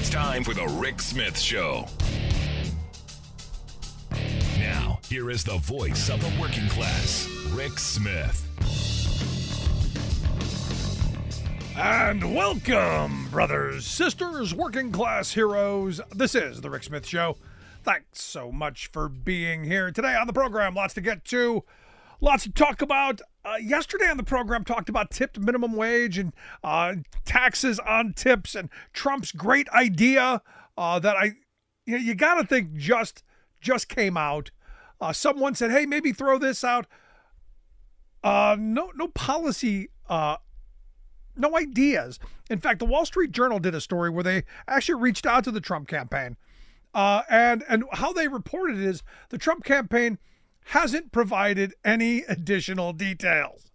It's time for the Rick Smith Show. Now, here is the voice of the working class, Rick Smith. And welcome, brothers, sisters, working class heroes. This is the Rick Smith Show. Thanks so much for being here today on the program. Lots to get to, lots to talk about. Yesterday on the program talked about tipped minimum wage and taxes on tips and Trump's great idea that you got to think just came out. Someone said, hey, maybe throw this out. No policy, no ideas. In fact, the Wall Street Journal did a story where they actually reached out to the Trump campaign. And how they reported it is the Trump campaign hasn't provided any additional details.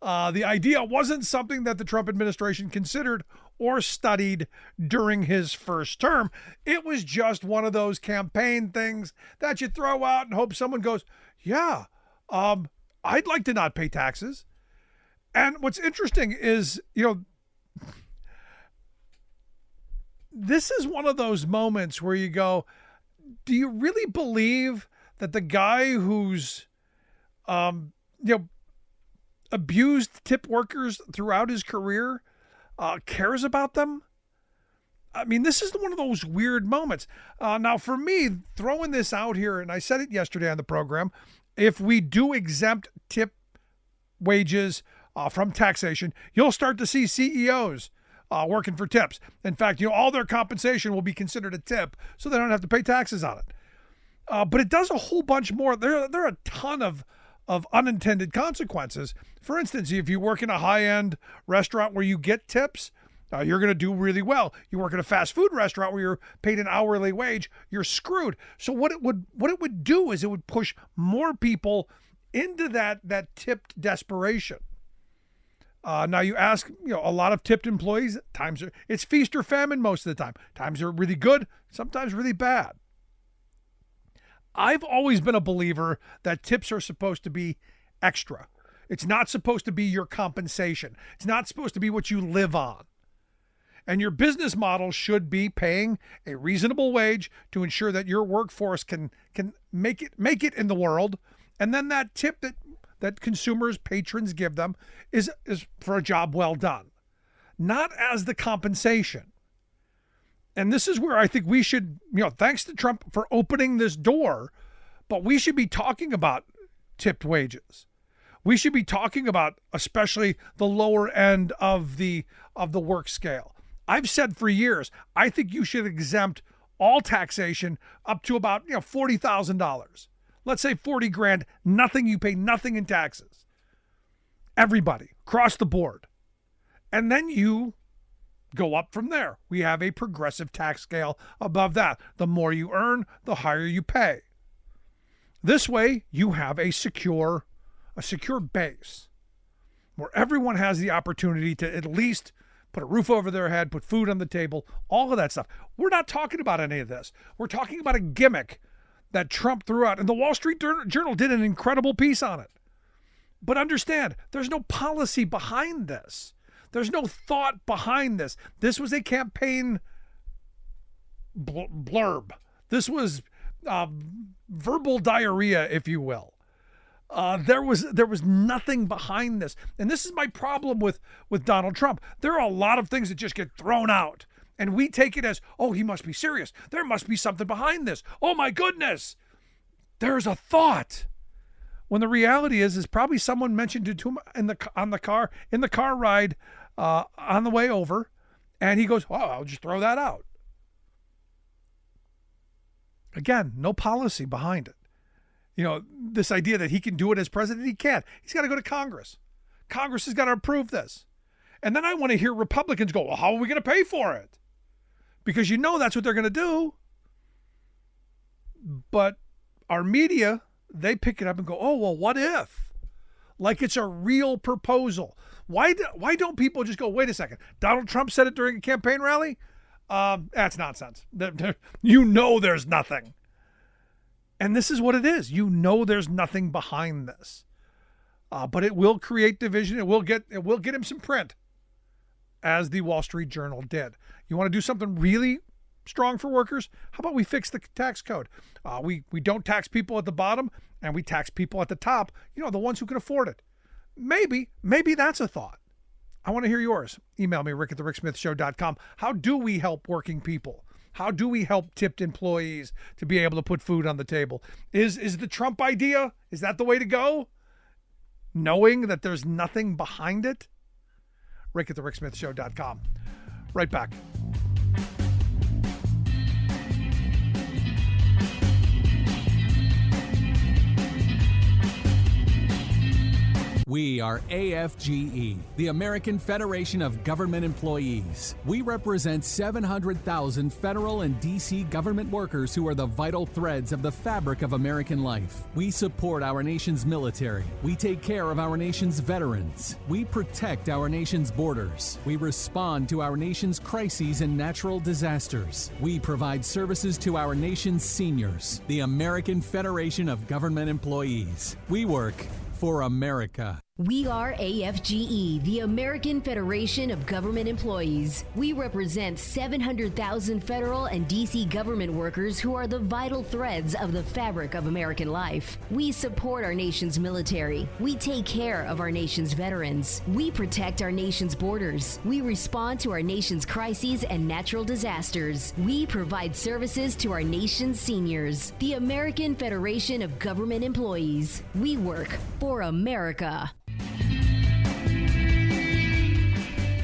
The idea wasn't something that the Trump administration considered or studied during his first term. It was just one of those campaign things that you throw out and hope someone goes, yeah, I'd like to not pay taxes. And what's interesting is, this is one of those moments where you go, do you really believe that the guy who's, abused tip workers throughout his career cares about them? I mean, this is one of those weird moments. Now, for me, throwing this out here, and I said it yesterday on the program, if we do exempt tip wages from taxation, you'll start to see CEOs working for tips. In fact, all their compensation will be considered a tip, so they don't have to pay taxes on it. But it does a whole bunch more. There are a ton of unintended consequences. For instance, if you work in a high-end restaurant where you get tips, you're going to do really well. You work in a fast food restaurant where you're paid an hourly wage, you're screwed. So what it would do is it would push more people into that tipped desperation. Now you ask, a lot of tipped employees, it's feast or famine most of the time. Times are really good, sometimes really bad. I've always been a believer that tips are supposed to be extra. It's not supposed to be your compensation. It's not supposed to be what you live on. And your business model should be paying a reasonable wage to ensure that your workforce can make it in the world. And then that tip that consumers, patrons give them is for a job well done, not as the compensation. And this is where I think we should, thanks to Trump for opening this door, but we should be talking about tipped wages. We should be talking about especially the lower end of the work scale. I've said for years, I think you should exempt all taxation up to about $40,000. Let's say 40 grand, nothing, you pay nothing in taxes. Everybody, across the board. And then you go up from there. We have a progressive tax scale above that. The more you earn, the higher you pay. This way, you have a secure base where everyone has the opportunity to at least put a roof over their head, put food on the table, all of that stuff. We're not talking about any of this. We're talking about a gimmick that Trump threw out. And the Wall Street Journal did an incredible piece on it. But understand, there's no policy behind this. There's no thought behind this. This was a campaign blurb. This was verbal diarrhea, if you will. There was nothing behind this. And this is my problem with Donald Trump. There are a lot of things that just get thrown out. And we take it as, oh, he must be serious. There must be something behind this. Oh, my goodness. There's a thought. When the reality is probably someone mentioned it to him in the car ride on the way over. And he goes, oh, I'll just throw that out. Again, no policy behind it. This idea that he can do it as president, he can't. He's got to go to Congress. Congress has got to approve this. And then I want to hear Republicans go, well, how are we going to pay for it? Because that's what they're going to do. But our media, they pick it up and go, oh, well, what if? Like it's a real proposal. Why don't people just go, wait a second, Donald Trump said it during a campaign rally? That's nonsense. There's nothing. And this is what it is. There's nothing behind this. But it will create division. It will get him some print, as the Wall Street Journal did. You want to do something really strong for workers? How about we fix the tax code? We don't tax people at the bottom and we tax people at the top, the ones who can afford it. Maybe that's a thought. I want to hear yours. Email me, rick@thericksmithshow.com. How do we help working people? How do we help tipped employees to be able to put food on the table? Is the Trump idea, is that the way to go? Knowing that there's nothing behind it? rick@thericksmithshow.com. Right back. We are AFGE, the American Federation of Government Employees. We represent 700,000 federal and D.C. government workers who are the vital threads of the fabric of American life. We support our nation's military. We take care of our nation's veterans. We protect our nation's borders. We respond to our nation's crises and natural disasters. We provide services to our nation's seniors. The American Federation of Government Employees. We work for America. We are AFGE, the American Federation of Government Employees. We represent 700,000 federal and D.C. government workers who are the vital threads of the fabric of American life. We support our nation's military. We take care of our nation's veterans. We protect our nation's borders. We respond to our nation's crises and natural disasters. We provide services to our nation's seniors. The American Federation of Government Employees. We work for America.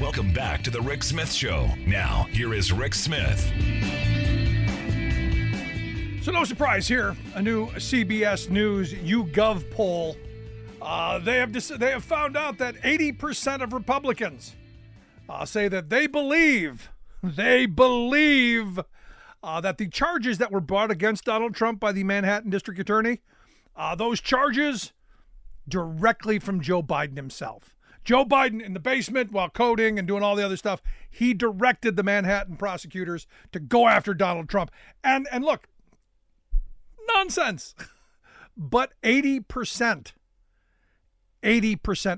Welcome back to the Rick Smith Show. Now, here is Rick Smith. So no surprise here, a new CBS News YouGov poll. They have found out that 80% of Republicans say that they believe that the charges that were brought against Donald Trump by the Manhattan District Attorney, those charges directly from Joe Biden himself. Joe Biden in the basement while coding and doing all the other stuff, he directed the Manhattan prosecutors to go after Donald Trump. And look, nonsense. But 80%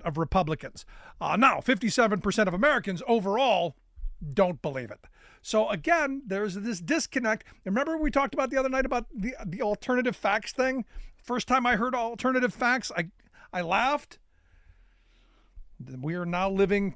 of Republicans. Now, 57% of Americans overall don't believe it. So again, there's this disconnect. Remember we talked about the other night about the alternative facts thing? First time I heard alternative facts, I laughed. We are now living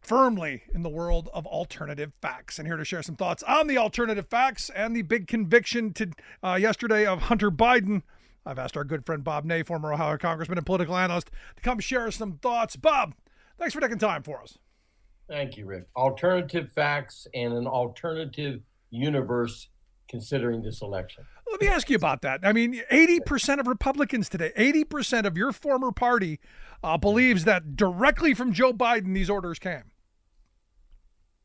firmly in the world of alternative facts. And here to share some thoughts on the alternative facts and the big conviction yesterday of Hunter Biden, I've asked our good friend Bob Ney, former Ohio congressman and political analyst, to come share some thoughts. Bob, thanks for taking time for us. Thank you, Rick. Alternative facts and an alternative universe considering this election. Let me ask you about that. I mean, 80% of Republicans today, 80% of your former party believes that directly from Joe Biden these orders came.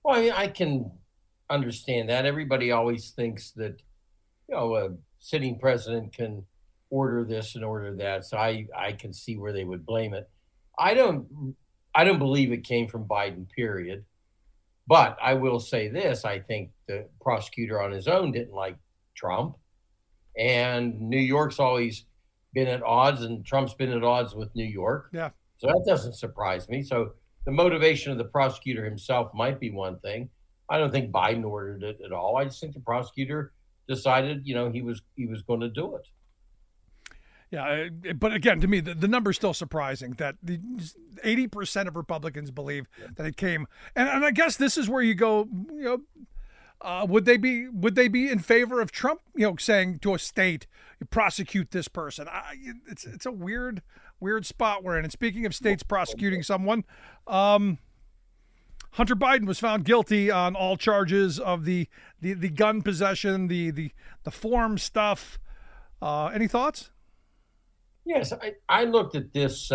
Well, I can understand that. Everybody always thinks that, a sitting president can order this and order that. So I can see where they would blame it. I don't believe it came from Biden, period. But I will say this. I think the prosecutor on his own didn't like Trump. And New York's always been at odds, and Trump's been at odds with New York. Yeah. So that doesn't surprise me. So the motivation of the prosecutor himself might be one thing. I don't think Biden ordered it at all. I just think the prosecutor decided, he was going to do it. Yeah, but again, to me, the number's still surprising that 80% of Republicans believe that it came. And I guess this is where you go, would they be in favor of Trump, saying to a state, you prosecute this person? It's a weird spot we're in. And speaking of states prosecuting someone, Hunter Biden was found guilty on all charges of the gun possession, the form stuff. Any thoughts? Yes, I looked at this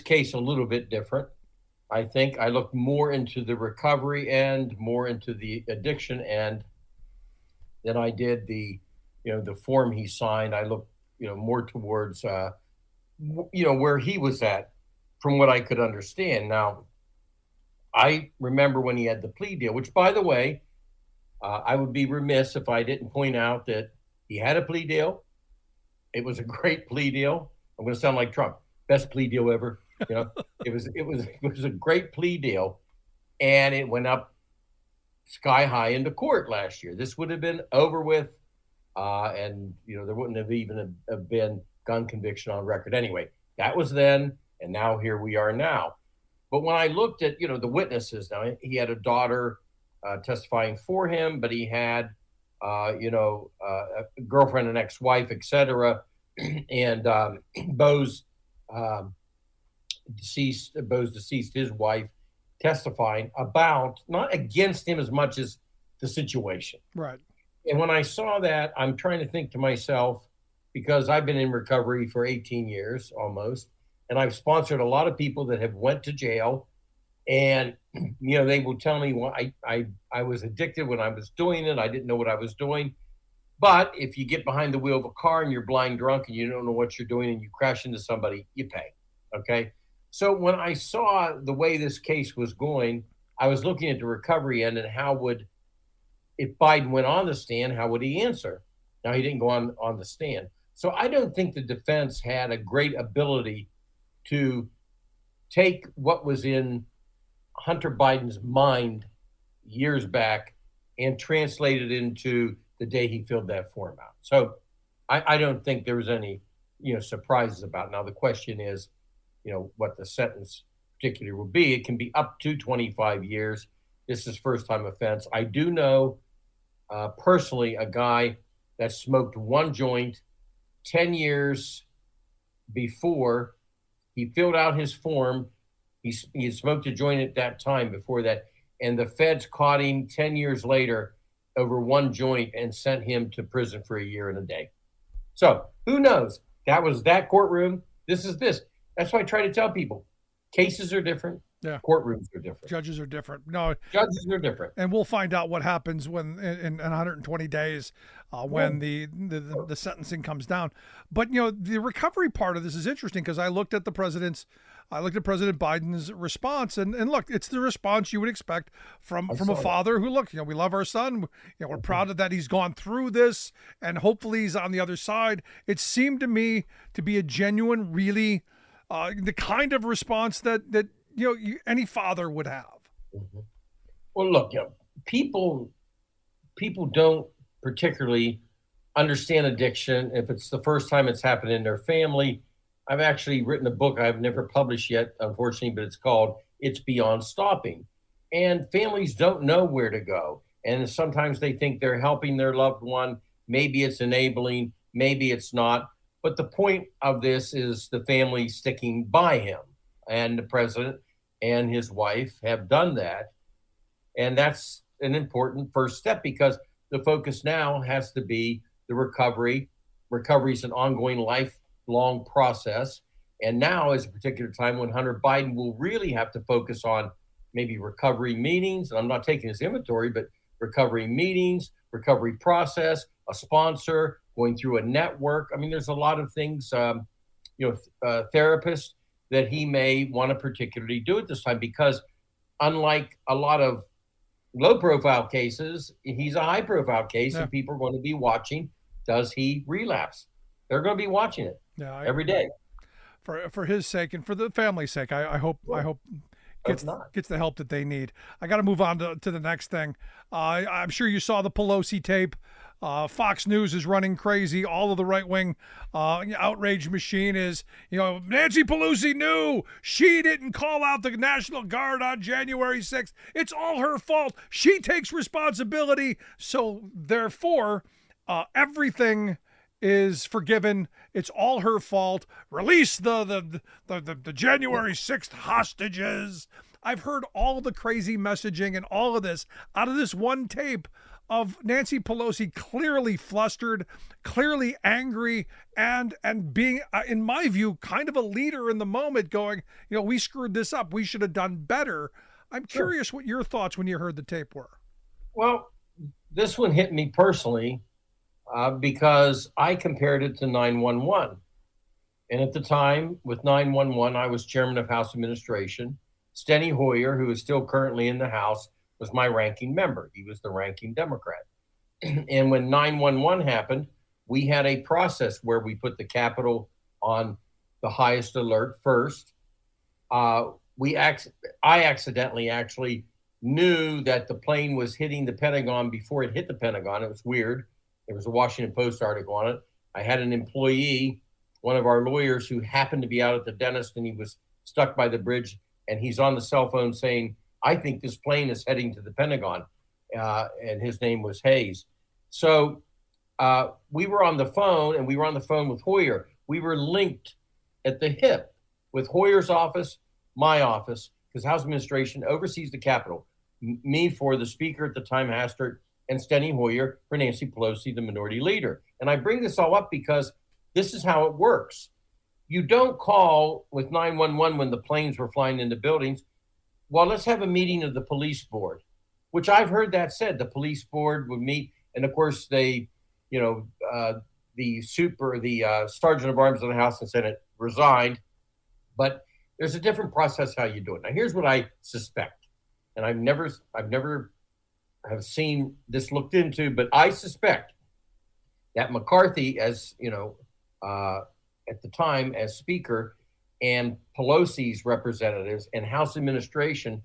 case a little bit different. I think I looked more into the recovery end, more into the addiction end than I did the form he signed. I looked, more towards, where he was at from what I could understand. Now, I remember when he had the plea deal, which, by the way, I would be remiss if I didn't point out that he had a plea deal. It was a great plea deal. I'm going to sound like Trump. Best plea deal ever. It was a great plea deal, and it went up sky high into court last year. This would have been over with, and there wouldn't have even have been gun conviction on record anyway. That was then, and now here we are now. But when I looked at the witnesses, now he had a daughter testifying for him, but he had a girlfriend and ex-wife, etc., and Bo's deceased, his wife, testifying about, not against him as much as the situation. Right. And when I saw that, I'm trying to think to myself, because I've been in recovery for 18 years almost, and I've sponsored a lot of people that have went to jail, and they will tell me, well, I was addicted when I was doing it. I didn't know what I was doing. But if you get behind the wheel of a car and you're blind drunk and you don't know what you're doing and you crash into somebody, you pay. Okay. So when I saw the way this case was going, I was looking at the recovery end and how would, if Biden went on the stand, how would he answer? Now, he didn't go on the stand. So I don't think the defense had a great ability to take what was in Hunter Biden's mind years back and translate it into the day he filled that form out. So I don't think there was any, surprises about it. Now, the question is, what the sentence particularly will be. It can be up to 25 years. This is first-time offense. I do know personally a guy that smoked one joint 10 years before he filled out his form. He had smoked a joint at that time before that, and the feds caught him 10 years later over one joint and sent him to prison for a year and a day. So who knows? That was that courtroom. This is this. That's why I try to tell people, cases are different. Yeah. Courtrooms are different. Judges are different. No, judges are different. And we'll find out what happens when in 120 days when the sentencing comes down. But the recovery part of this is interesting because I looked at President Biden's response, and look, it's the response you would expect from a father who, look, we love our son, we're proud of that he's gone through this, and hopefully he's on the other side. It seemed to me to be a genuine, really, the kind of response that any father would have. Mm-hmm. Well, look, people don't particularly understand addiction if it's the first time it's happened in their family. I've actually written a book I've never published yet, unfortunately, but it's called It's Beyond Stopping. And families don't know where to go. And sometimes they think they're helping their loved one. Maybe it's enabling, maybe it's not. But the point of this is the family sticking by him. And the president and his wife have done that. And that's an important first step because the focus now has to be the recovery. Recovery is an ongoing lifelong process. And now is a particular time when Hunter Biden will really have to focus on maybe recovery meetings. And I'm not taking his inventory, but recovery meetings, recovery process, a sponsor, going through a network. I mean, there's a lot of things, therapists that he may want to particularly do at this time because unlike a lot of low-profile cases, he's a high-profile case and people are going to be watching. Does he relapse? They're going to be watching it every day. For his sake and for the family's sake, I hope gets the help that they need. I got to move on to the next thing. I'm sure you saw the Pelosi tape. Fox News is running crazy. All of the right-wing outrage machine is, Nancy Pelosi knew she didn't call out the National Guard on January 6th. It's all her fault. She takes responsibility. So therefore, everything is forgiven. It's all her fault. Release the January 6th hostages. I've heard all the crazy messaging and all of this out of this one tape of Nancy Pelosi clearly flustered, clearly angry, and being, in my view, kind of a leader in the moment going, we screwed this up. We should have done better. I'm curious what your thoughts when you heard the tape were. Well, this one hit me personally because I compared it to 911. And at the time with 911, I was chairman of House Administration. Steny Hoyer, who is still currently in the House, was my ranking member. He was the ranking Democrat. And when 911 happened, we had a process where we put the Capitol on the highest alert first. I accidentally actually knew that the plane was hitting the Pentagon before it hit the Pentagon. It was weird. There was a Washington Post article on it. I had an employee, one of our lawyers, who happened to be out at the dentist, and he was stuck by the bridge, and he's on the cell phone saying, I think this plane is heading to the Pentagon. And his name was Hayes. So we were on the phone, and we were on the phone with Hoyer. We were linked at the hip with Hoyer's office, my office, because House Administration oversees the Capitol. Me for the Speaker at the time, Hastert, and Steny Hoyer for Nancy Pelosi, the Minority Leader. And I bring this all up because this is how it works. You don't call with 911 when the planes were flying into buildings. Well, let's have a meeting of the police board, which I've heard that said. The police board would meet, and of course they, the Sergeant of Arms of the House and Senate resigned, but there's a different process how you do it. Now, here's what I suspect, and I've never have seen this looked into, but I suspect that McCarthy, as at the time as Speaker, and Pelosi's representatives and House administration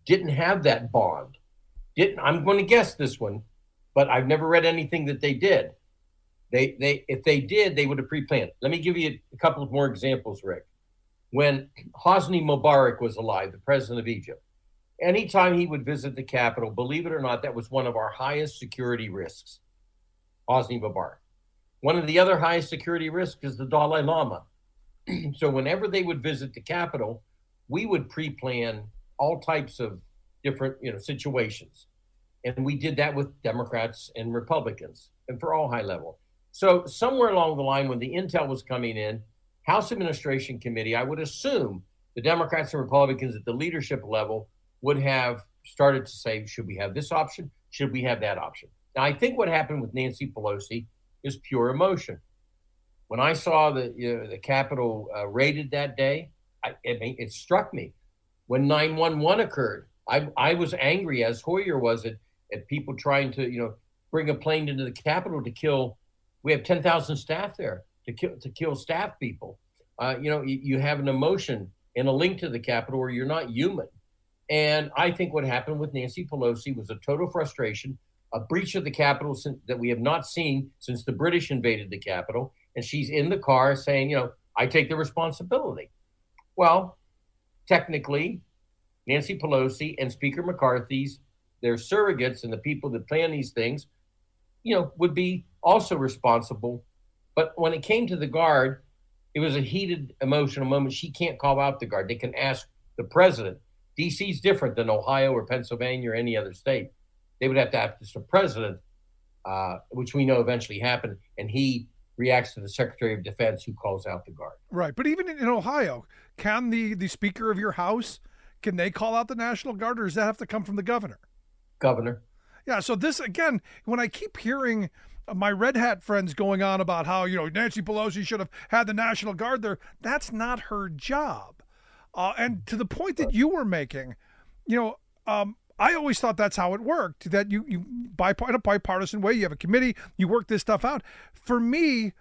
didn't have that bond. I'm going to guess this one, but I've never read anything that they did. If they did, they would have pre-planned. Let me give you a couple of more examples, Rick. When Hosni Mubarak was alive, the president of Egypt, anytime he would visit the Capitol, believe it or not, that was one of our highest security risks, Hosni Mubarak. One of the other highest security risks is the Dalai Lama. So whenever they would visit the Capitol, we would pre-plan all types of different, situations. And we did that with Democrats and Republicans and for all high level. So somewhere along the line, when the intel was coming in, House Administration Committee, I would assume the Democrats and Republicans at the leadership level would have started to say, should we have this option? Should we have that option? Now, I think what happened with Nancy Pelosi is pure emotion. When I saw the Capitol raided that day, it struck me. When 911 occurred, I was angry, as Hoyer was, at people trying to bring a plane into the Capitol to kill. We have 10,000 staff there to kill staff people. You have an emotion and a link to the Capitol where you're not human. And I think what happened with Nancy Pelosi was a total frustration, a breach of the Capitol that we have not seen since the British invaded the Capitol. And she's in the car saying, I take the responsibility. Well, technically, Nancy Pelosi and Speaker McCarthy's, their surrogates and the people that plan these things, would be also responsible. But when it came to the guard, it was a heated, emotional moment. She can't call out the guard. They can ask the president. D.C. is different than Ohio or Pennsylvania or any other state. They would have to ask the president, which we know eventually happened, and he reacts to the Secretary of Defense, who calls out the guard. Right. But even in Ohio, can the Speaker of your House, can they call out the National Guard, or does that have to come from the governor? Governor. Yeah. So this, again, when I keep hearing my red hat friends going on about how, Nancy Pelosi should have had the National Guard there, that's not her job. And to the point that you were making, I always thought that's how it worked, that you in a bipartisan way, you have a committee, you work this stuff out. For me,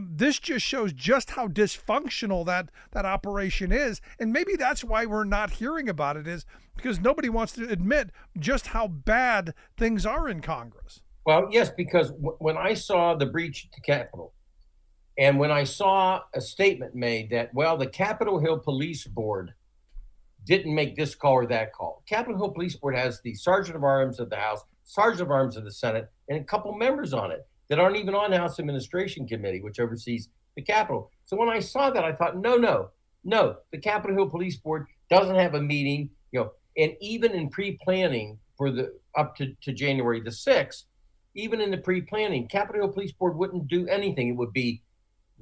this just shows just how dysfunctional that operation is. And maybe that's why we're not hearing about it, is because nobody wants to admit just how bad things are in Congress. Well, yes, because when I saw the breach at the Capitol, and when I saw a statement made that, the Capitol Hill Police Board didn't make this call or that call. Capitol Hill Police Board has the Sergeant of Arms of the House, Sergeant of Arms of the Senate, and a couple members on it that aren't even on House Administration Committee, which oversees the Capitol. So when I saw that, I thought, no. The Capitol Hill Police Board doesn't have a meeting, and even in pre-planning for up to January the 6th, even in the pre-planning, Capitol Hill Police Board wouldn't do anything. It would be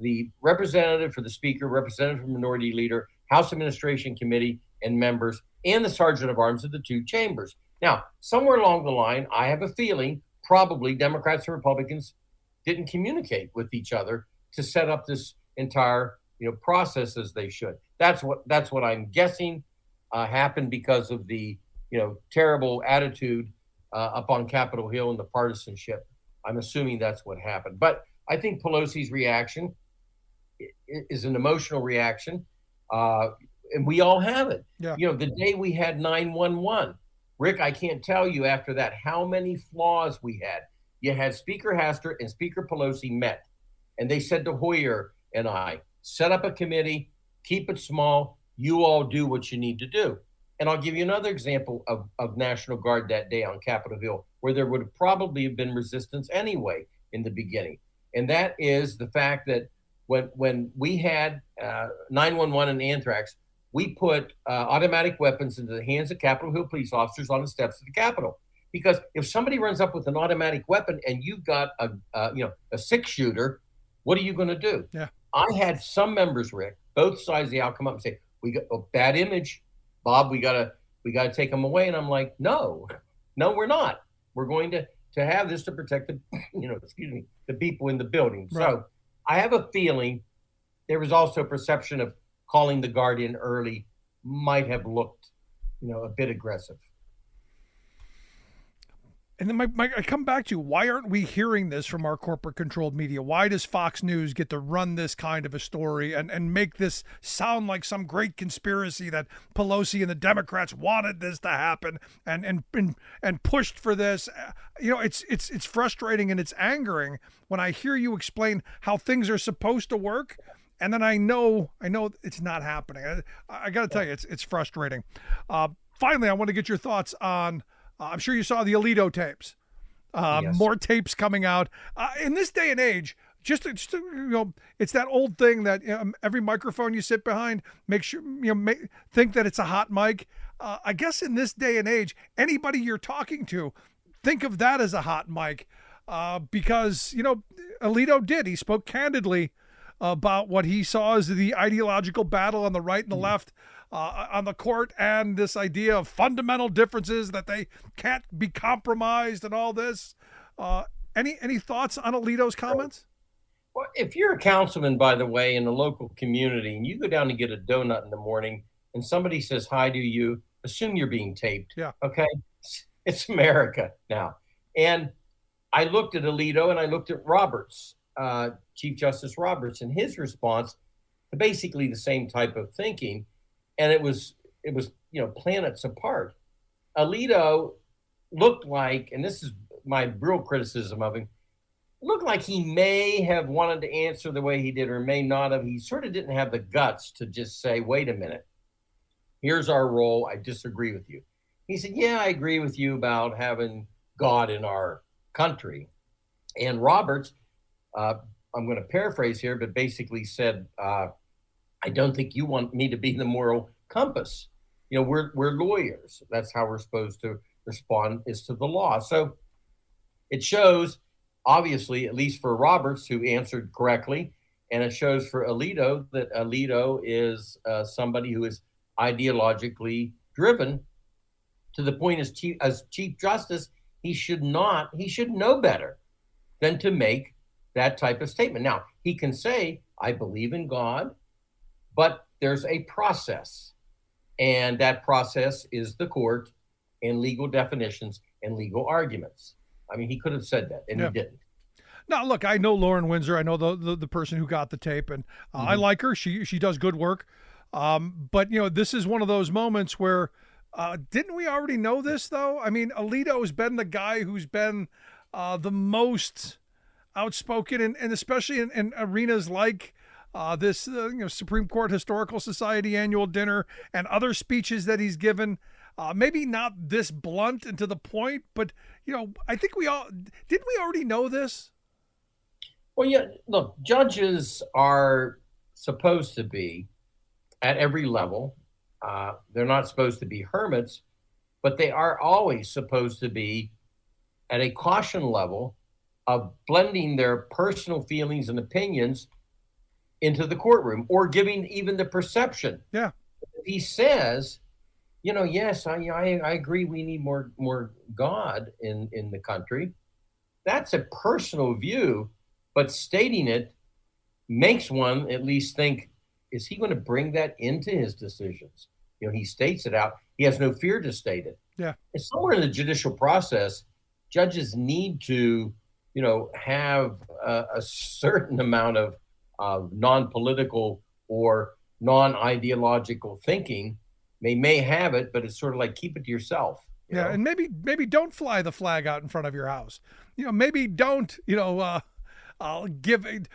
the representative for the Speaker, representative for Minority Leader, House Administration Committee, and members, and the Sergeant of Arms of the two chambers. Now, somewhere along the line, I have a feeling probably Democrats and Republicans didn't communicate with each other to set up this entire process as they should. That's what I'm guessing happened because of the terrible attitude up on Capitol Hill and the partisanship. I'm assuming that's what happened. But I think Pelosi's reaction is an emotional reaction. And we all have it. Yeah. The day we had 911, Rick, I can't tell you after that how many flaws we had. You had Speaker Hastert and Speaker Pelosi met, and they said to Hoyer and I, set up a committee, keep it small, you all do what you need to do. And I'll give you another example of National Guard that day on Capitol Hill, where there would have probably have been resistance anyway in the beginning. And that is the fact that when we had 911 and anthrax, we put automatic weapons into the hands of Capitol Hill police officers on the steps of the Capitol. Because if somebody runs up with an automatic weapon and you've got a 6-shooter, what are you going to do? Yeah. I had some members, Rick, both sides of the aisle come up and say, "We got a bad image, Bob. We gotta take them away." And I'm like, no, we're not. We're going to have this to protect the people in the building. Right. So I have a feeling there was also a perception of calling the Guard in early might have looked, a bit aggressive. And then I come back to, why aren't we hearing this from our corporate-controlled media? Why does Fox News get to run this kind of a story and make this sound like some great conspiracy that Pelosi and the Democrats wanted this to happen and pushed for this? It's frustrating and it's angering when I hear you explain how things are supposed to work, and then I know it's not happening. I got to tell you, it's frustrating. Finally, I want to get your thoughts on. I'm sure you saw the Alito tapes. Yes. More tapes coming out in this day and age. Just it's that old thing that every microphone you sit behind, make sure think that it's a hot mic. I guess in this day and age, anybody you're talking to, think of that as a hot mic, because Alito did. He spoke candidly about what he saw as the ideological battle on the right and the left. On the court, and this idea of fundamental differences that they can't be compromised and all this. Any thoughts on Alito's comments? Well, if you're a councilman, by the way, in the local community, and you go down to get a donut in the morning and somebody says hi to you, assume you're being taped. Yeah. Okay? It's America now. And I looked at Alito and I looked at Roberts, Chief Justice Roberts, and his response to basically the same type of thinking. And it was planets apart. Alito looked like, and this is my real criticism of him, looked like he may have wanted to answer the way he did or may not have. He sort of didn't have the guts to just say, wait a minute, here's our role. I disagree with you. He said, yeah, I agree with you about having God in our country. And Roberts, I'm going to paraphrase here, but basically said, I don't think you want me to be the moral compass. We're lawyers. That's how we're supposed to respond, is to the law. So it shows, obviously, at least for Roberts, who answered correctly, and it shows for Alito that Alito is somebody who is ideologically driven to the point as Chief Justice, he should know better than to make that type of statement. Now, he can say, I believe in God, but there's a process, and that process is the court and legal definitions and legal arguments. I mean, he could have said that, and he didn't. Now, look, I know Lauren Windsor. I know the person who got the tape, and I like her. She does good work. But, this is one of those moments where, didn't we already know this, though? I mean, Alito has been the guy who's been the most outspoken, and especially in arenas like this Supreme Court Historical Society annual dinner and other speeches that he's given. Maybe not this blunt and to the point, but I think didn't we already know this? Well, yeah. Look, judges are supposed to be at every level. They're not supposed to be hermits, but they are always supposed to be at a caution level of blending their personal feelings and opinions into the courtroom, or giving even the perception. Yeah. If he says, yes, I agree, we need more God in the country. That's a personal view, but stating it makes one at least think, is he going to bring that into his decisions? He states it out. He has no fear to state it. Yeah. And somewhere in the judicial process, judges need to, have a certain amount of non-political or non-ideological thinking. They may have it, but it's sort of like, keep it to yourself. Yeah, know? and maybe don't fly the flag out in front of your house. Maybe don't,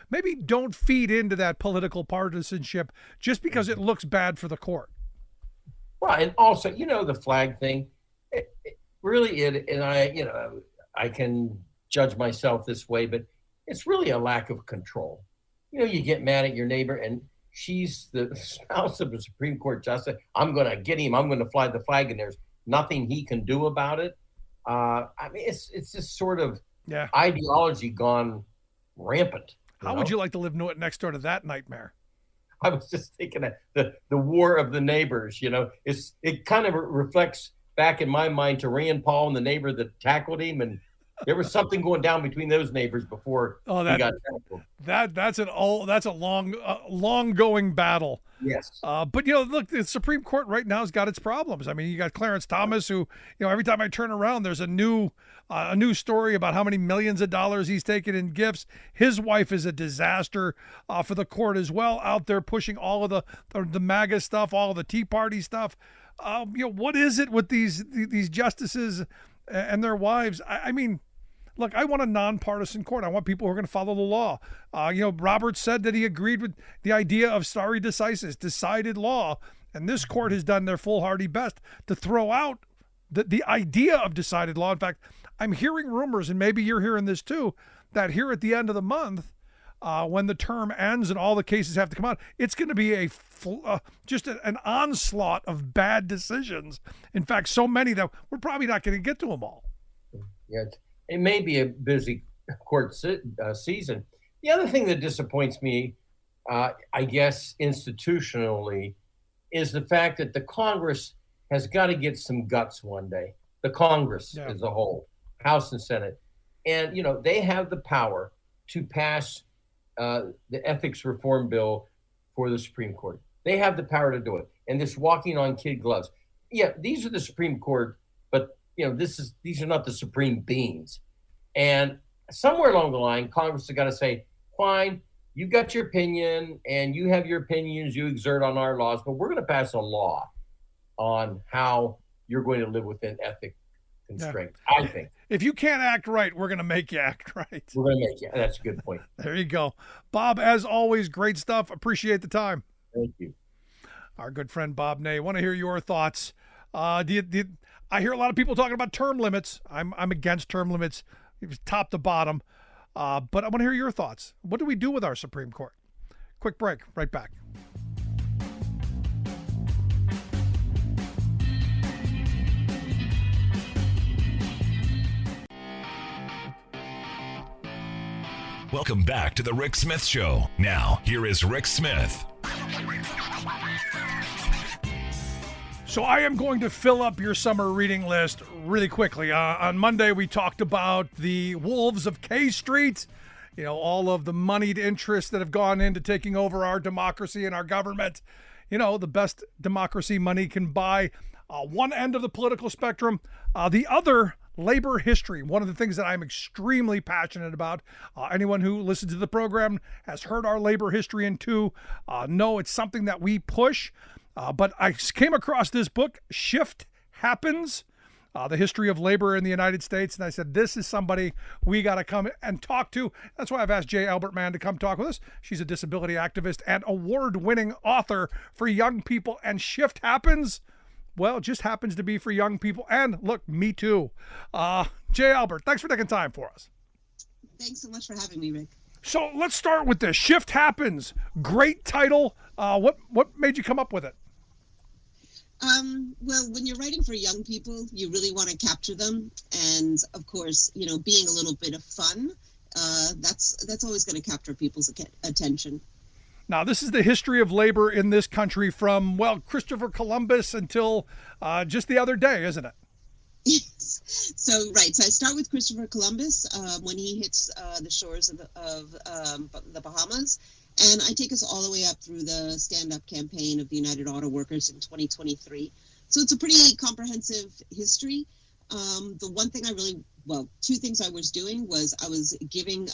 maybe don't feed into that political partisanship just because it looks bad for the court. Well, and also, the flag thing, and I can judge myself this way, but it's really a lack of control. You get mad at your neighbor, and she's the spouse of a Supreme Court justice. I'm going to get him. I'm going to fly the flag, and there's nothing he can do about it. It's just sort of ideology gone rampant. How would you like to live next door to that nightmare? I was just thinking of the war of the neighbors. It kind of reflects back in my mind to Rand Paul and the neighbor that tackled him, and there was something going down between those neighbors before he got tackled. That's a long going battle. Yes. But look, the Supreme Court right now has got its problems. I mean, you got Clarence Thomas, who, every time I turn around, there's a new story about how many millions of dollars he's taken in gifts. His wife is a disaster for the court as well, out there pushing all of the MAGA stuff, all of the Tea Party stuff. What is it with these justices and their wives? I mean, look, I want a nonpartisan court. I want people who are going to follow the law. Roberts said that he agreed with the idea of stare decisis, decided law, and this court has done their foolhardy best to throw out the idea of decided law. In fact, I'm hearing rumors, and maybe you're hearing this too, that here at the end of the month, when the term ends and all the cases have to come out, it's going to be just an onslaught of bad decisions. In fact, so many that we're probably not going to get to them all. Yeah, it may be a busy court season. The other thing that disappoints me, I guess, institutionally, is the fact that the Congress has got to get some guts one day. The Congress as a whole, House and Senate. And, they have the power to pass the ethics reform bill for the Supreme Court. They have the power to do it. And this walking on kid gloves. Yeah, these are the Supreme Court, but these are not the supreme beings. And somewhere along the line, Congress has got to say, fine, you got your opinion and you have your opinions you exert on our laws, but we're going to pass a law on how you're going to live within ethic constraints, I think. If you can't act right, we're going to make you act right. We're going to make you. That's a good point. There you go. Bob, as always, great stuff. Appreciate the time. Thank you. Our good friend Bob Ney. Want to hear your thoughts. I hear a lot of people talking about term limits. I'm against term limits, top to bottom. But I want to hear your thoughts. What do we do with our Supreme Court? Quick break. Right back. Welcome back to the Rick Smith Show. Now, here is Rick Smith. So I am going to fill up your summer reading list really quickly. On Monday, we talked about the wolves of K Street, all of the moneyed interests that have gone into taking over our democracy and our government. The best democracy money can buy. One end of the political spectrum. The other, labor history. One of the things that I'm extremely passionate about. Anyone who listens to the program has heard our labor history in two. No, it's something that we push. But I came across this book, Shift Happens, the history of labor in the United States. And I said, this is somebody we got to come and talk to. That's why I've asked J. Albert Mann to come talk with us. She's a disability activist and award-winning author for young people. And Shift Happens, well, it just happens to be for young people. And look, me too. J. Albert, thanks for taking time for us. Thanks so much for having me, Rick. So let's start with this. Shift Happens. Great title. What made you come up with it? Well, when you're writing for young people, you really want to capture them. And of course, being a little bit of fun, that's always going to capture people's attention. Now, this is the history of labor in this country from, Christopher Columbus until just the other day, isn't it? So I start with Christopher Columbus when he hits the shores of the Bahamas. And I take us all the way up through the stand-up campaign of the United Auto Workers in 2023. So it's a pretty comprehensive history. The one thing two things I was doing was I was giving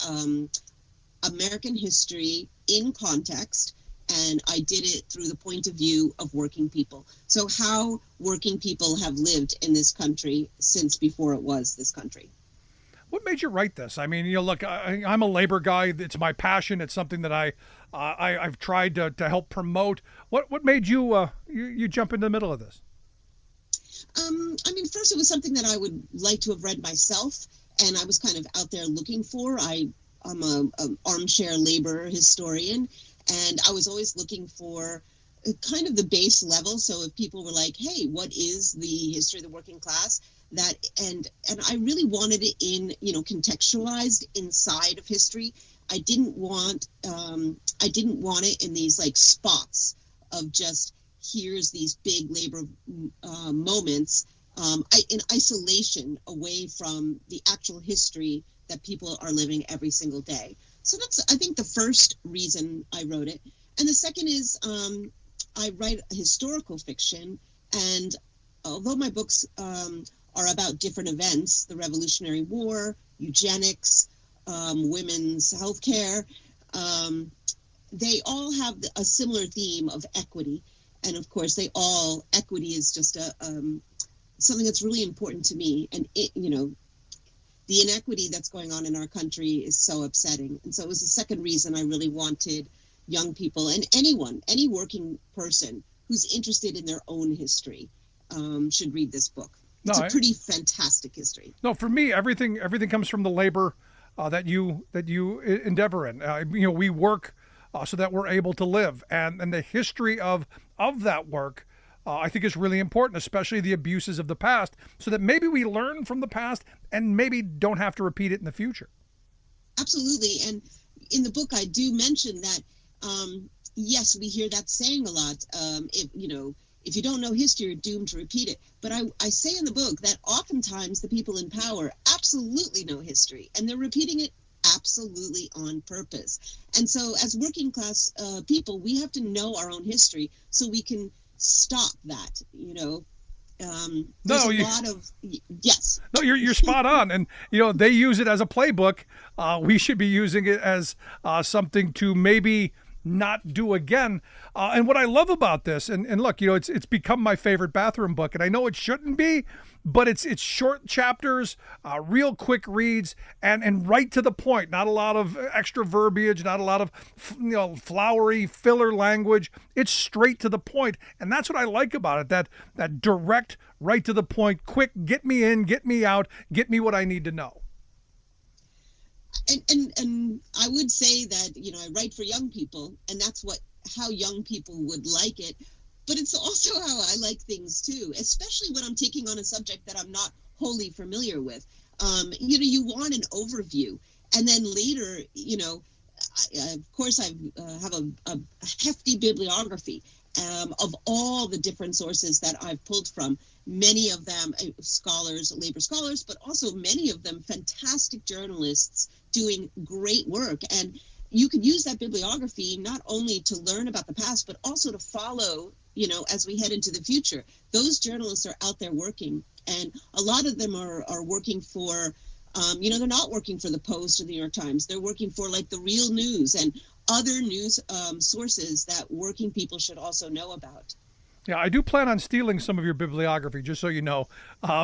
American history in context And I did it through the point of view of working people. So how working people have lived in this country since before it was this country. What made you write this? I mean, look, I'm a labor guy. It's my passion. It's something that I've tried to help promote. What made you you jump in the middle of this? I mean, first it was something that I would like to have read myself, and I was kind of out there looking for. I'm an armchair labor historian, and I was always looking for kind of the base level. So if people were like, hey, what is the history of the working class? And I really wanted it in, contextualized inside of history. I didn't want it in these like spots of just here's these big labor moments in isolation away from the actual history that people are living every single day. So that's, I think, the first reason I wrote it. And the second is I write historical fiction, and although my books are about different events, the Revolutionary War, eugenics, women's health care, they all have a similar theme of equity. And of course, equity is just something that's really important to me. And the inequity that's going on in our country is so upsetting. And so it was the second reason I really wanted young people and any working person who's interested in their own history should read this book. It's a pretty fantastic history. No, for me, everything comes from the labor that you endeavor in. We work so that we're able to live, and the history of that work, I think, is really important, especially the abuses of the past, so that maybe we learn from the past and maybe don't have to repeat it in the future. Absolutely, and in the book, I do mention that. Yes, we hear that saying a lot. If you don't know history, you're doomed to repeat it. But I say in the book that oftentimes the people in power absolutely know history, and they're repeating it absolutely on purpose. And so as working class people, we have to know our own history so we can stop that, Yes. No, you're spot on. And, they use it as a playbook. We should be using it as something to maybe not do again. And what I love about this, and look, it's become my favorite bathroom book, and I know it shouldn't be, but it's short chapters, real quick reads, and right to the point. Not a lot of extra verbiage, not a lot of flowery filler language. It's straight to the point, and that's what I like about it. That direct, right to the point, quick, get me in, get me out, get me what I need to know. And I would say that, I write for young people, and that's how young people would like it. But it's also how I like things too, especially when I'm taking on a subject that I'm not wholly familiar with. You want an overview, and then later, of course, I have a hefty bibliography of all the different sources that I've pulled from. Many of them scholars, labor scholars, but also many of them fantastic journalists doing great work. And you could use that bibliography not only to learn about the past, but also to follow, as we head into the future. Those journalists are out there working, and a lot of them are working for, they're not working for the Post or the New York Times. They're working for like the Real News and other news sources that working people should also know about. Yeah, I do plan on stealing some of your bibliography, just so you know,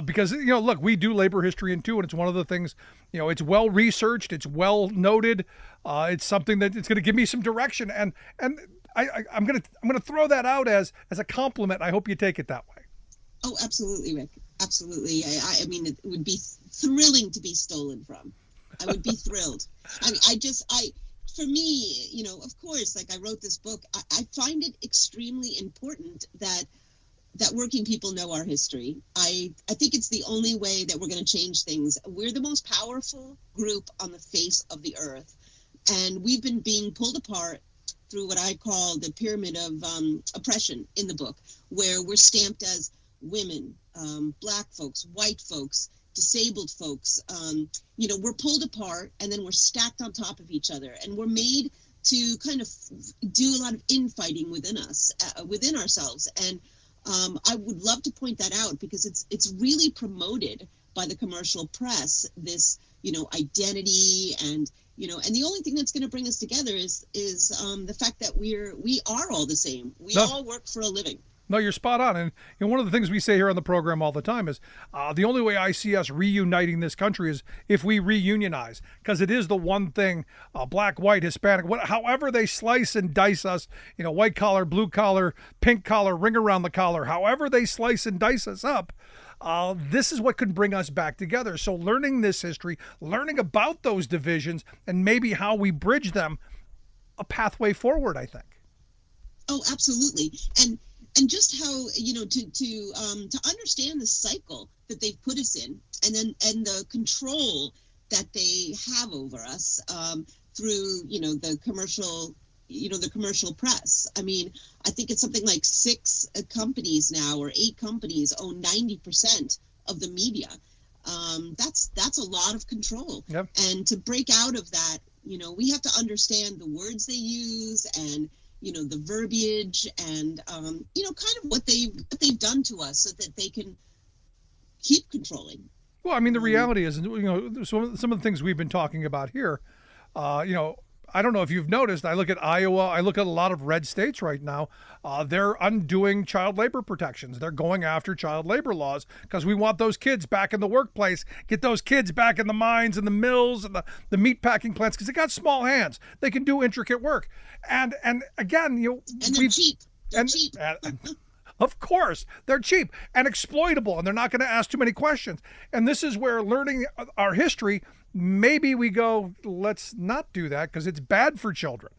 because, look, we do labor history too, and it's one of the things, it's well researched, it's well noted, it's something that it's going to give me some direction, and I'm going to throw that out as a compliment. I hope you take it that way. Oh, absolutely, Rick. Absolutely. I mean, it would be thrilling to be stolen from. I would be thrilled. I mean, for me, of course, like I wrote this book, I find it extremely important that working people know our history. I think it's the only way that we're going to change things. We're the most powerful group on the face of the earth, and we've been being pulled apart through what I call the pyramid of oppression in the book, where we're stamped as women, Black folks, white folks, disabled folks. We're pulled apart, and then we're stacked on top of each other, and we're made to kind of do a lot of infighting within us, within ourselves. And I would love to point that out, because it's really promoted by the commercial press, this identity and and the only thing that's going to bring us together is the fact that we are all the same. We all work for a living. No, you're spot on. And one of the things we say here on the program all the time is the only way I see us reuniting this country is if we reunionize, because it is the one thing, black, white, Hispanic, however they slice and dice us, white collar, blue collar, pink collar, ring around the collar, however they slice and dice us up, this is what could bring us back together. So learning this history, learning about those divisions, and maybe how we bridge them, a pathway forward, I think. Oh, absolutely. And just how to understand the cycle that they've put us in, and the control that they have over us through the commercial press. I mean, I think it's something like 6 companies now, or 8 companies own 90% of the media. That's a lot of control. Yep. And to break out of that, we have to understand the words they use and the verbiage and kind of what they've done to us so that they can keep controlling. Well, I mean, the reality is, some of the things we've been talking about here, I don't know if you've noticed, I look at Iowa, I look at a lot of red states right now, they're undoing child labor protections. They're going after child labor laws because we want those kids back in the workplace, get those kids back in the mines and the mills and the meat packing plants, because they got small hands. They can do intricate work. And again, and they're cheap. They're cheap. Of course, they're cheap and exploitable, and they're not going to ask too many questions. And this is where learning our history, maybe we go, let's not do that because it's bad for children.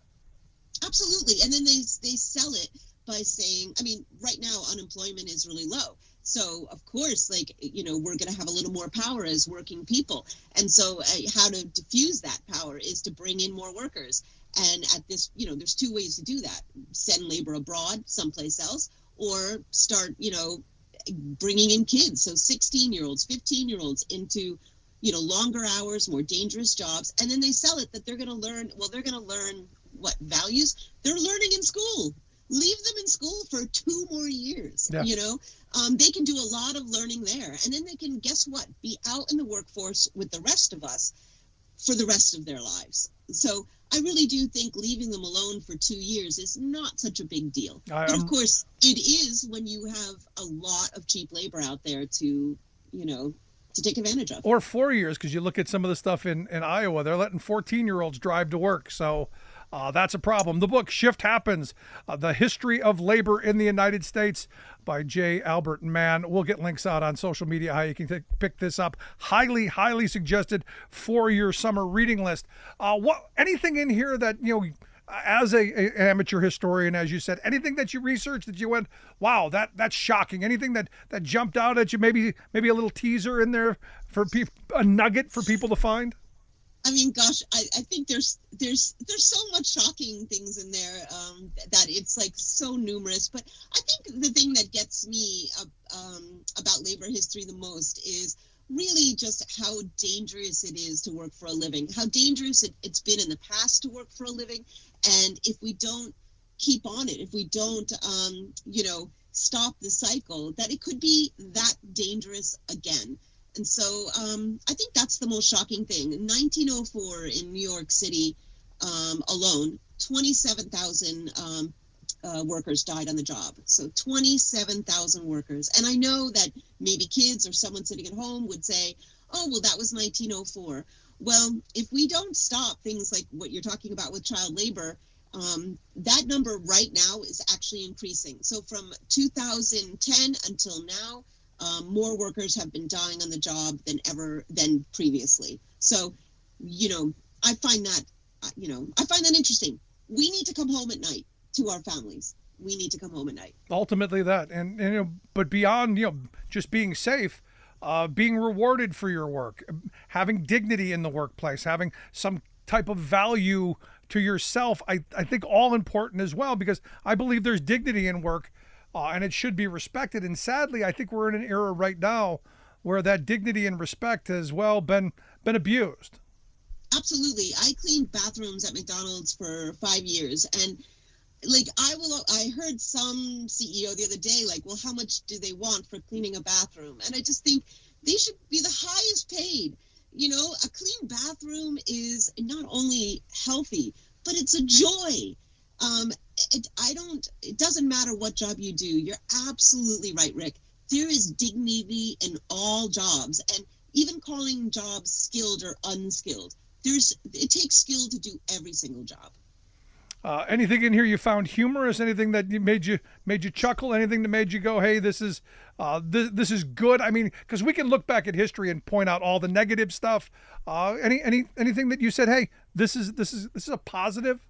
Absolutely. And then they sell it by saying, I mean, right now unemployment is really low. So, of course, we're going to have a little more power as working people. And so how to diffuse that power is to bring in more workers. And at this, there's 2 ways to do that. Send labor abroad someplace else, or start, bringing in kids. So 16-year-olds, 15-year-olds into, longer hours, more dangerous jobs. And then they sell it that they're going to learn, what values? They're learning in school. Leave them in school for 2 more years. Yeah. They can do a lot of learning there. And then they can, guess what? Be out in the workforce with the rest of us for the rest of their lives. So I really do think leaving them alone for 2 years is not such a big deal. But of course, it is when you have a lot of cheap labor out there to take advantage of. Or 4 years, because you look at some of the stuff in Iowa, they're letting 14-year-olds drive to work. So that's a problem. The book, Shift Happens, The History of Labor in the United States by J. Albert Mann. We'll get links out on social media how you can pick this up. Highly, highly suggested for your summer reading list. Anything in here that, as an amateur historian, as you said, anything that you researched that you went, wow, that's shocking? Anything that jumped out at you? Maybe a little teaser in there for people, a nugget for people to find? I mean, gosh, I think there's so much shocking things in there that it's so numerous. But I think the thing that gets me about labor history the most is really just how dangerous it is to work for a living, how dangerous it's been in the past to work for a living. And if we don't keep on it, if we don't, stop the cycle, that it could be that dangerous again. And so I think that's the most shocking thing. In 1904 in New York City alone, 27,000 workers died on the job. So 27,000 workers. And I know that maybe kids or someone sitting at home would say, oh, well, that was 1904. Well, if we don't stop things like what you're talking about with child labor, that number right now is actually increasing. So from 2010 until now, more workers have been dying on the job than previously. So, I find that interesting. We need to come home at night to our families. We need to come home at night. Ultimately that, and but beyond, just being safe, being rewarded for your work, having dignity in the workplace, having some type of value to yourself, I think all important as well, because I believe there's dignity in work. And it should be respected. And sadly, I think we're in an era right now where that dignity and respect has been abused. Absolutely. I cleaned bathrooms at McDonald's for 5 years, and I heard some CEO the other day, well, how much do they want for cleaning a bathroom? And I just think they should be the highest paid. A clean bathroom is not only healthy, but it's a joy. It doesn't matter what job you do. You're absolutely right, Rick. There is dignity in all jobs, and even calling jobs skilled or unskilled. It takes skill to do every single job. Anything in here you found humorous? Anything that made you chuckle? Anything that made you go, "Hey, this is good"? I mean, because we can look back at history and point out all the negative stuff. Anything that you said, "Hey, this is a positive"?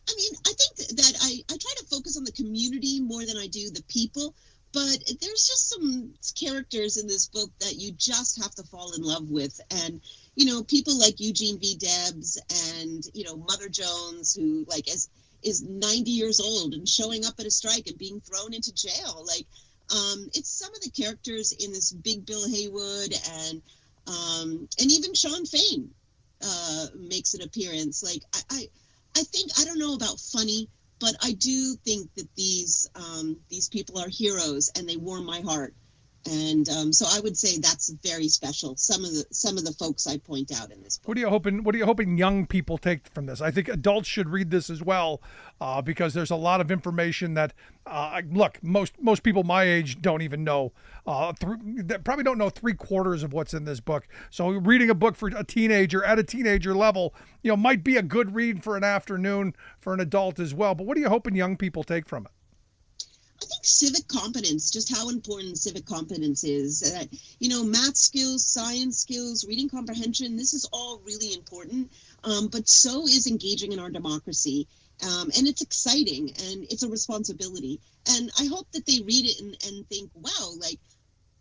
I mean, I think that I try to focus on the community more than I do the people. But there's just some characters in this book that you just have to fall in love with. And, people like Eugene V. Debs and, Mother Jones, who is 90 years old and showing up at a strike and being thrown into jail. It's some of the characters in this Big Bill Haywood and even Sean Fain makes an appearance. I think, I don't know about funny, but I do think that these people are heroes, and they warm my heart. And so I would say that's very special. Some of the folks I point out in this book. What are you hoping young people take from this? I think adults should read this as well, because there's a lot of information that look, most people my age don't even know. Probably don't know 3/4 of what's in this book. So reading a book for a teenager at a teenager level, might be a good read for an afternoon for an adult as well. But what are you hoping young people take from it? I think civic competence, just how important civic competence is. That, math skills, science skills, reading comprehension, this is all really important. But so is engaging in our democracy. And it's exciting, and it's a responsibility. And I hope that they read it and think, wow,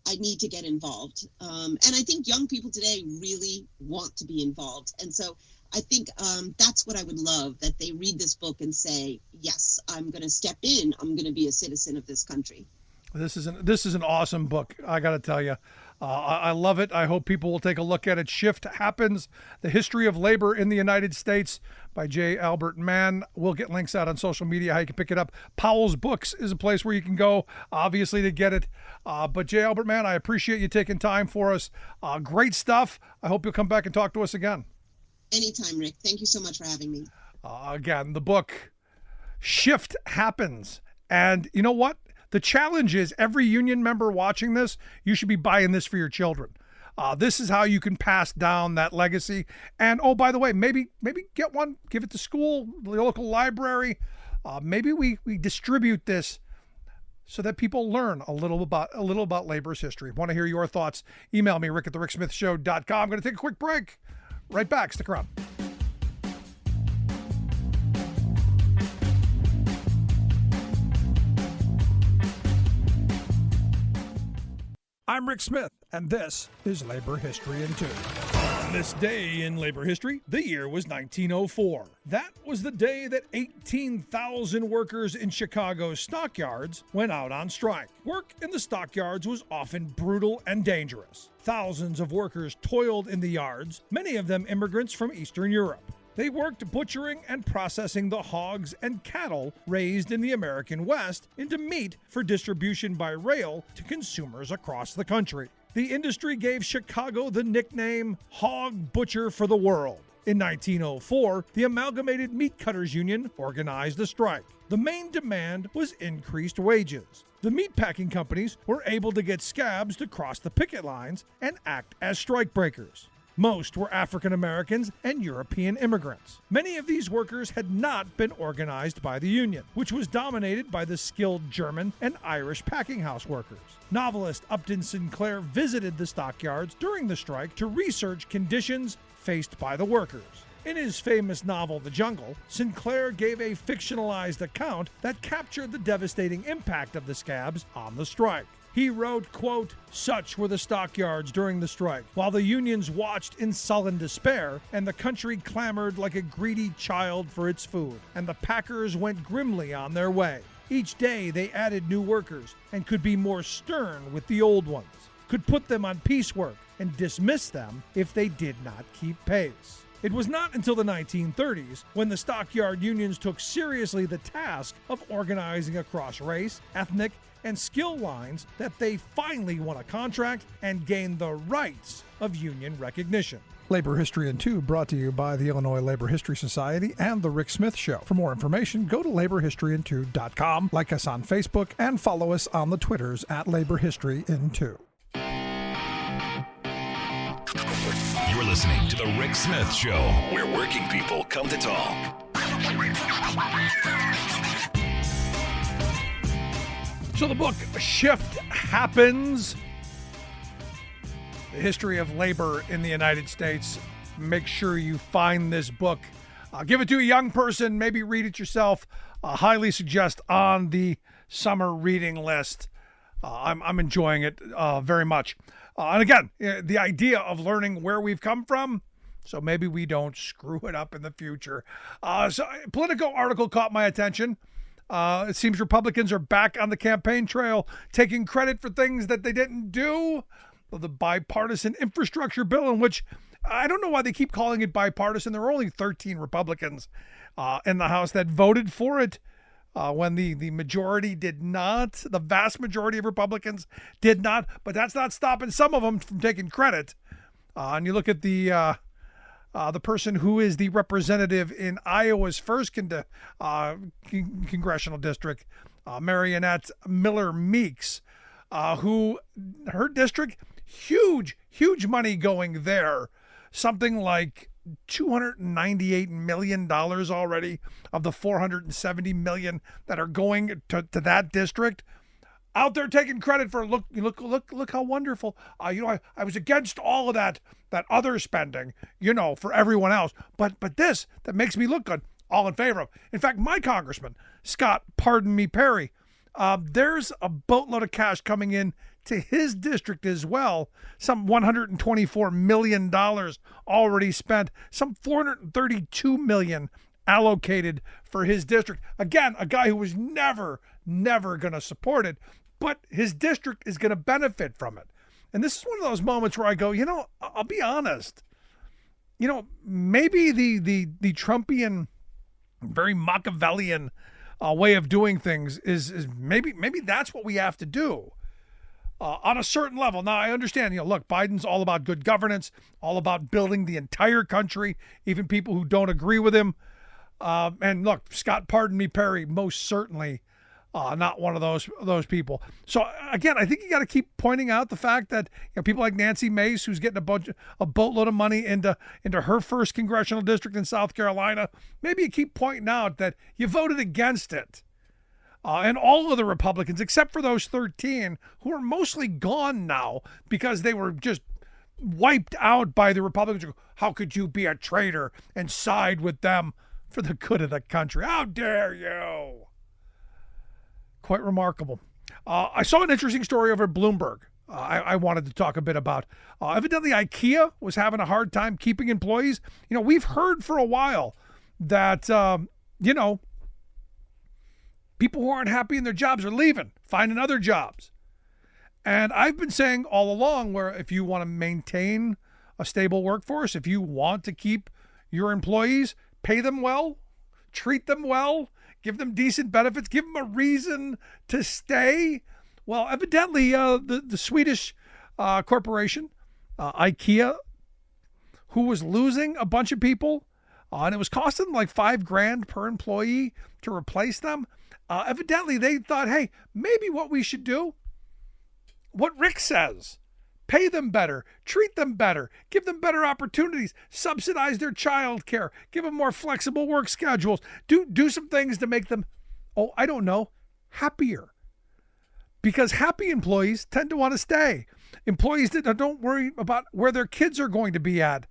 I need to get involved. And I think young people today really want to be involved. And so I think that's what I would love, that they read this book and say, yes, I'm going to step in. I'm going to be a citizen of this country. This is an awesome book. I got to tell you, I love it. I hope people will take a look at it. Shift Happens: The History of Labor in the United States by J. Albert Mann. We'll get links out on social media how you can pick it up. Powell's Books is a place where you can go, obviously, to get it. But J. Albert Mann, I appreciate you taking time for us. Great stuff. I hope you'll come back and talk to us again. Anytime, Rick. Thank you so much for having me. Again, the book Shift Happens. And you know what? The challenge is, every union member watching this, you should be buying this for your children. This is how you can pass down that legacy. And oh, by the way, maybe get one, give it to school, the local library. Maybe we distribute this so that people learn a little about labor's history. Want to hear your thoughts? Email me, rick@thericksmithshow.com. I'm going to take a quick break. Right back. Stick around. I'm Rick Smith, and this is Labor History in 2. On this day in labor history, the year was 1904. That was the day that 18,000 workers in Chicago's stockyards went out on strike. Work in the stockyards was often brutal and dangerous. Thousands of workers toiled in the yards, many of them immigrants from Eastern Europe. They worked butchering and processing the hogs and cattle raised in the American West into meat for distribution by rail to consumers across the country. The industry gave Chicago the nickname Hog Butcher for the World. In 1904, the Amalgamated Meat Cutters Union organized a strike. The main demand was increased wages. The meatpacking companies were able to get scabs to cross the picket lines and act as strikebreakers. Most were African Americans and European immigrants. Many of these workers had not been organized by the union, which was dominated by the skilled German and Irish packing house workers. Novelist Upton Sinclair visited the stockyards during the strike to research conditions faced by the workers. In his famous novel, The Jungle, Sinclair gave a fictionalized account that captured the devastating impact of the scabs on the strike. He wrote, quote, "Such were the stockyards during the strike, while the unions watched in sullen despair, and the country clamored like a greedy child for its food, and the packers went grimly on their way. Each day they added new workers, and could be more stern with the old ones, could put them on piecework, and dismiss them if they did not keep pace." It was not until the 1930s when the stockyard unions took seriously the task of organizing across race, ethnic, and skill lines that they finally won a contract and gained the rights of union recognition. Labor History in 2 brought to you by the Illinois Labor History Society and The Rick Smith Show. For more information, go to laborhistoryin2.com, like us on Facebook, and follow us on the Twitters at Labor History in 2. You're listening to The Rick Smith Show, where working people come to talk. So the book Shift Happens, the history of labor in the United States. Make sure you find this book. Give it to a young person, maybe read it yourself. Highly suggest on the summer reading list. I'm enjoying it very much. And again, the idea of learning where we've come from, so maybe we don't screw it up in the future. So Politico article caught my attention. It seems Republicans are back on the campaign trail, taking credit for things that they didn't do. The bipartisan infrastructure bill, in which I don't know why they keep calling it bipartisan. There were only 13 Republicans in the House that voted for it. When the majority did not, the vast majority of Republicans did not, but that's not stopping some of them from taking credit. And you look at the person who is the representative in Iowa's first congressional district, Marionette Miller Meeks, who her district, huge money going there, something like $298 million already of the $470 million that are going to that district. Out there taking credit for look how wonderful. I was against all of that other spending, for everyone else. But this that makes me look good, all in favor of. In fact, my congressman, Scott Perry, there's a boatload of cash coming in to his district as well. Some $124 million already spent, some $432 million allocated for his district. Again, a guy who was never going to support it, but his district is going to benefit from it. And this is one of those moments where I go, I'll be honest. Maybe the Trumpian, very Machiavellian way of doing things is maybe that's what we have to do. On a certain level. Now, I understand, look, Biden's all about good governance, all about building the entire country, even people who don't agree with him. And look, Scott Perry, most certainly not one of those people. So again, I think you got to keep pointing out the fact that people like Nancy Mace, who's getting a boatload of money into her first congressional district in South Carolina, maybe you keep pointing out that you voted against it. And all of the Republicans, except for those 13, who are mostly gone now because they were just wiped out by the Republicans. How could you be a traitor and side with them for the good of the country? How dare you? Quite remarkable. I saw an interesting story over at Bloomberg. I wanted to talk a bit about. Evidently, IKEA was having a hard time keeping employees. We've heard for a while that, people who aren't happy in their jobs are leaving, finding other jobs. And I've been saying all along, where if you want to maintain a stable workforce, if you want to keep your employees, pay them well, treat them well, give them decent benefits, give them a reason to stay. Well, evidently, the Swedish corporation, IKEA, who was losing a bunch of people, and it was costing them like $5,000 per employee to replace them. Evidently, they thought, hey, maybe what we should do, what Rick says, pay them better, treat them better, give them better opportunities, subsidize their child care, give them more flexible work schedules, do some things to make them, happier. Because happy employees tend to want to stay. Employees that don't worry about where their kids are going to be at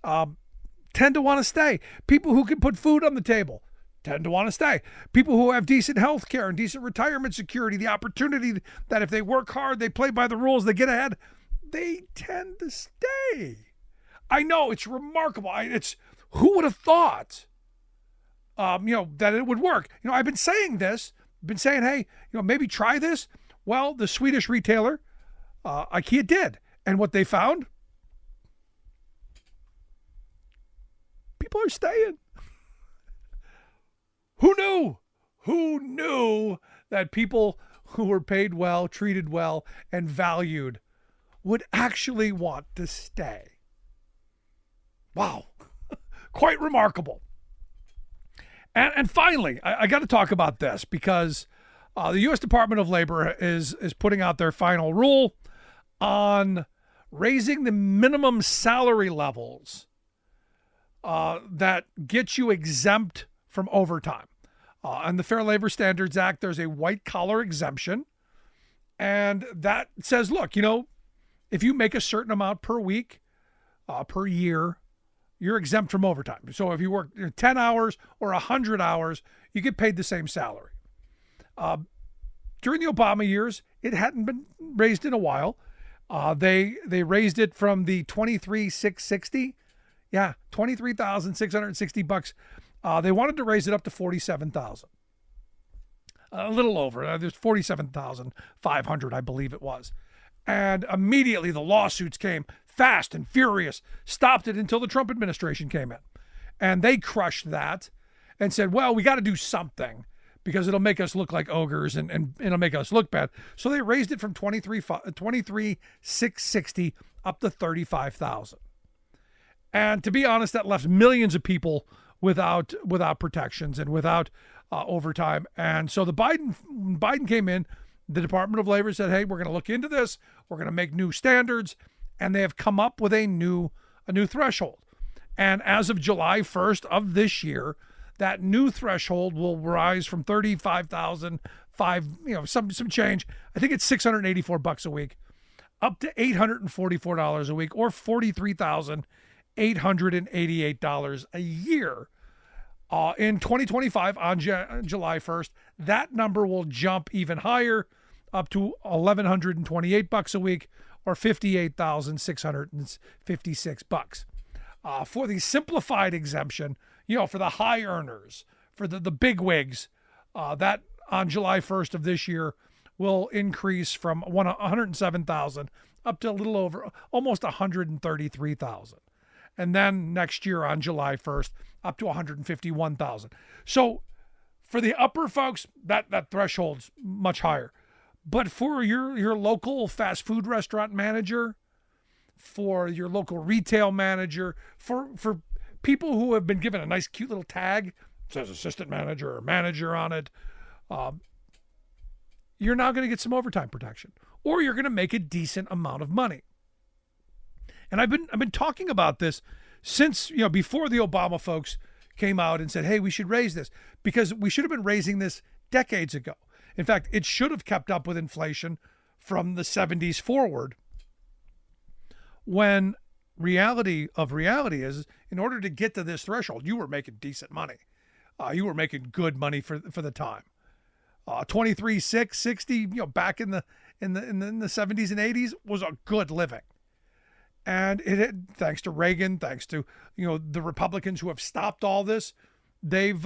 tend to want to stay. People who can put food on the table tend to want to stay. People who have decent health care and decent retirement security, the opportunity that if they work hard, they play by the rules, they get ahead, they tend to stay. I know, it's remarkable. Who would have thought, that it would work? I've been saying this, hey, maybe try this. Well, the Swedish retailer, IKEA, did. And what they found, people are staying. Who knew that people who were paid well, treated well, and valued would actually want to stay. Wow. Quite remarkable. And finally, I got to talk about this because the U.S. Department of Labor is putting out their final rule on raising the minimum salary levels that get you exempt from overtime. On the Fair Labor Standards Act, there's a white-collar exemption, and that says, look, if you make a certain amount per week, per year, you're exempt from overtime. So if you work 10 hours or 100 hours, you get paid the same salary. During the Obama years, it hadn't been raised in a while. They raised it from the $23,660. Yeah, $23,660. They wanted to raise it up to $47,000. A little over. There's $47,500, I believe it was. And immediately the lawsuits came fast and furious, stopped it until the Trump administration came in. And they crushed that and said, well, we got to do something because it'll make us look like ogres and it'll make us look bad. So they raised it from $23,660 up to $35,000. And to be honest, that left millions of people without protections and without overtime. And so Biden came in, the Department of Labor said, hey, we're going to look into this. We're going to make new standards. And they have come up with a new threshold. And as of July 1st of this year, that new threshold will rise from $35,005, some change. I think it's $684 a week, up to $844 a week, or $43,888 a year. In 2025, on July 1st, that number will jump even higher, up to $1,128 a week, or $58,656. For the simplified exemption, for the high earners, for the big wigs, that on July 1st of this year will increase from $107,000 up to a little over almost $133,000. And then next year on July 1st, up to $151,000. So for the upper folks, that threshold's much higher. But for your local fast food restaurant manager, for your local retail manager, for people who have been given a nice cute little tag, says assistant manager or manager on it, you're now going to get some overtime protection, or you're going to make a decent amount of money. And I've been talking about this since, before the Obama folks came out and said, hey, we should raise this, because we should have been raising this decades ago. In fact, it should have kept up with inflation from the 70s forward, when reality is, in order to get to this threshold, you were making decent money. You were making good money for the time. $23,660, back in the 70s and 80s was a good living. And it, thanks to Reagan, thanks to the Republicans who have stopped all this, it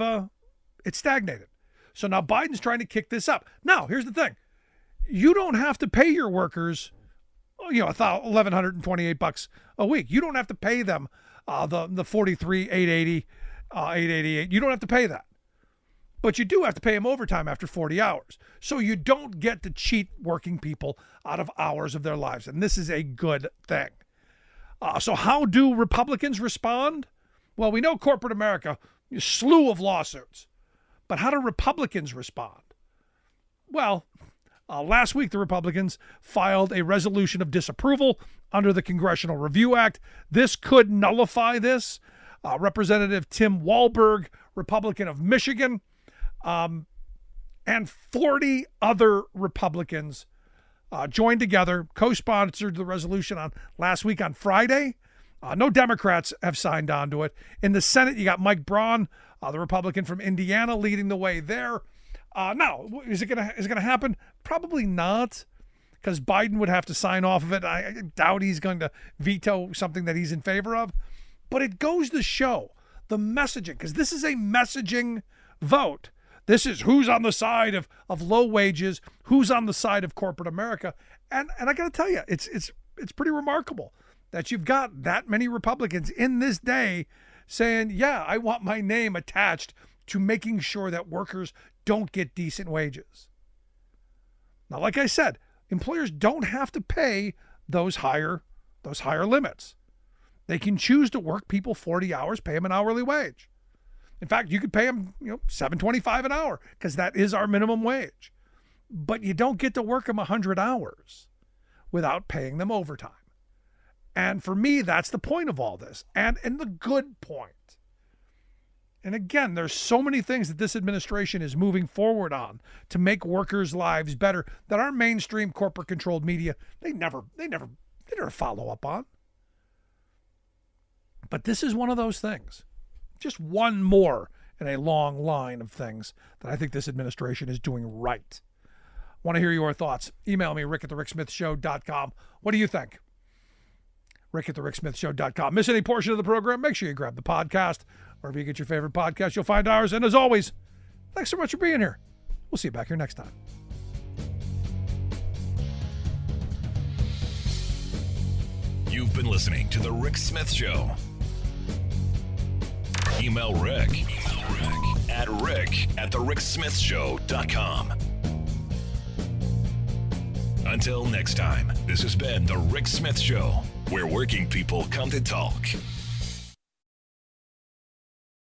stagnated. So now Biden's trying to kick this up. Now, here's the thing: you don't have to pay your workers, $1,128 a week. You don't have to pay them the $43,888. You don't have to pay that, but you do have to pay them overtime after 40 hours. So you don't get to cheat working people out of hours of their lives, and this is a good thing. So how do Republicans respond? Well, we know corporate America, a slew of lawsuits. But how do Republicans respond? Well, last week the Republicans filed a resolution of disapproval under the Congressional Review Act. This could nullify this. Representative Tim Walberg, Republican of Michigan, and 40 other Republicans joined together, co-sponsored the resolution last week on Friday. No Democrats have signed on to it. In the Senate, you got Mike Braun, the Republican from Indiana, leading the way there. Now, is it gonna happen? Probably not, because Biden would have to sign off of it. I doubt he's going to veto something that he's in favor of. But it goes to show the messaging, because this is a messaging vote. This is who's on the side of low wages, who's on the side of corporate America. And I got to tell you, it's pretty remarkable that you've got that many Republicans in this day saying, yeah, I want my name attached to making sure that workers don't get decent wages. Now, like I said, employers don't have to pay those higher limits. They can choose to work people 40 hours, pay them an hourly wage. In fact, you could pay them, $7.25 an hour because that is our minimum wage. But you don't get to work them 100 hours without paying them overtime. And for me, that's the point of all this, and the good point. And again, there's so many things that this administration is moving forward on to make workers' lives better that our mainstream corporate-controlled media, they never follow up on. But this is one of those things. Just one more in a long line of things that I think this administration is doing right. I want to hear your thoughts. Email me, rick@thericksmithshow.com. What do you think? rick@thericksmithshow.com. Miss any portion of the program? Make sure you grab the podcast. Wherever you get your favorite podcast, you'll find ours. And as always, thanks so much for being here. We'll see you back here next time. You've been listening to The Rick Smith Show. Email Rick at rick@thericksmithshow.com. Until next time, this has been The Rick Smith Show, where working people come to talk.